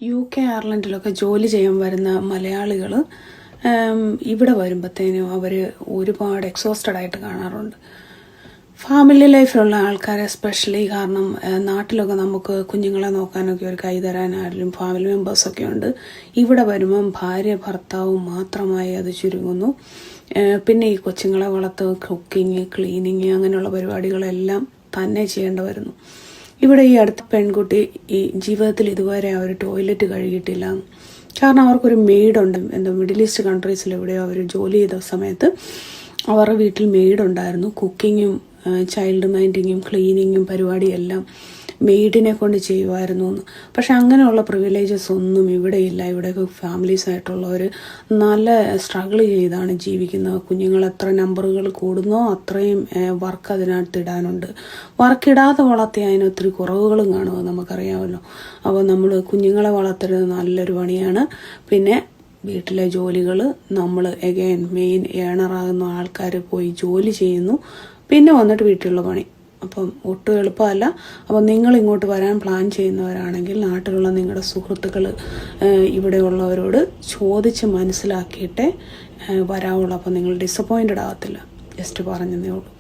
UK അയർലൻഡിലൊക്കെ ജോലി ചെയ്യാൻ വരുന്ന മലയാളികൾ ഇവിടെ വരുമ്പോഴത്തേനും അവർ ഒരുപാട് എക്സോസ്റ്റഡ് ആയിട്ട് കാണാറുണ്ട്. ഫാമിലി ലൈഫിലുള്ള ആൾക്കാരെ എസ്പെഷ്യലി, കാരണം നാട്ടിലൊക്കെ നമുക്ക് കുഞ്ഞുങ്ങളെ നോക്കാനൊക്കെ ഒരു കൈ തരാനായാലും ഫാമിലി മെമ്പേഴ്സൊക്കെ ഉണ്ട്. ഇവിടെ വരുമ്പം ഭാര്യ ഭർത്താവും മാത്രമായി അത് ചുരുങ്ങുന്നു. പിന്നെ ഈ കൊച്ചുങ്ങളെ വളർത്ത്, കുക്കിങ്, ക്ലീനിങ് അങ്ങനെയുള്ള പരിപാടികളെല്ലാം തന്നെ ചെയ്യേണ്ടി വരുന്നു. ഇവിടെ ഈ അടുത്ത പെൺകുട്ടി ഈ ജീവിതത്തിൽ ഇതുവരെ അവർ ടോയ്ലറ്റ് കഴുകിയിട്ടില്ല. കാരണം അവർക്കൊരു മെയ്ഡുണ്ട്. എന്താ മിഡിൽ ഈസ്റ്റ് കൺട്രീസിൽ എവിടെയോ അവർ ജോലി ചെയ്ത സമയത്ത് അവരുടെ വീട്ടിൽ മെയ്ഡുണ്ടായിരുന്നു. കുക്കിങ്ങും ചൈൽഡ് മൈൻഡിങ്ങും ക്ലീനിങ്ങും പരിപാടിയെല്ലാം മെയ്ഡിനെ കൊണ്ട് ചെയ്യുമായിരുന്നു എന്ന്. പക്ഷെ അങ്ങനെയുള്ള പ്രിവിലേജസ് ഒന്നും ഇവിടെ ഇല്ല. ഇവിടെയൊക്കെ ഫാമിലീസ് ആയിട്ടുള്ളവർ നല്ല സ്ട്രഗിൾ ചെയ്താണ് ജീവിക്കുന്നത്. കുഞ്ഞുങ്ങൾ എത്ര നമ്പറുകൾ കൂടുന്നോ അത്രയും വർക്ക് അതിനകത്ത് ഇടാനുണ്ട്. വർക്കിടാതെ വളർത്തി അതിന് ഒത്തിരി കുറവുകളും കാണുമോ നമുക്കറിയാമല്ലോ. അപ്പോൾ നമ്മൾ കുഞ്ഞുങ്ങളെ വളർത്തരുത് നല്ലൊരു പണിയാണ്. പിന്നെ വീട്ടിലെ ജോലികൾ നമ്മൾ എഗെയിൻ മെയിൻ ഏണറാകുന്ന ആൾക്കാർ പോയി ജോലി ചെയ്യുന്നു. പിന്നെ വന്നിട്ട് വീട്ടിലുള്ള പണി. അപ്പം ഒട്ടും എളുപ്പമല്ല. അപ്പം നിങ്ങൾ ഇങ്ങോട്ട് വരാൻ പ്ലാൻ ചെയ്യുന്നവരാണെങ്കിൽ നാട്ടിലുള്ള നിങ്ങളുടെ സുഹൃത്തുക്കൾ ഇവിടെയുള്ളവരോട് ചോദിച്ച് മനസ്സിലാക്കിയിട്ടേ വരാവുള്ളൂ. അപ്പം നിങ്ങൾ ഡിസപ്പോയിൻറ്റഡ് ആകത്തില്ല. ജസ്റ്റ് പറഞ്ഞതേ ഉള്ളൂ.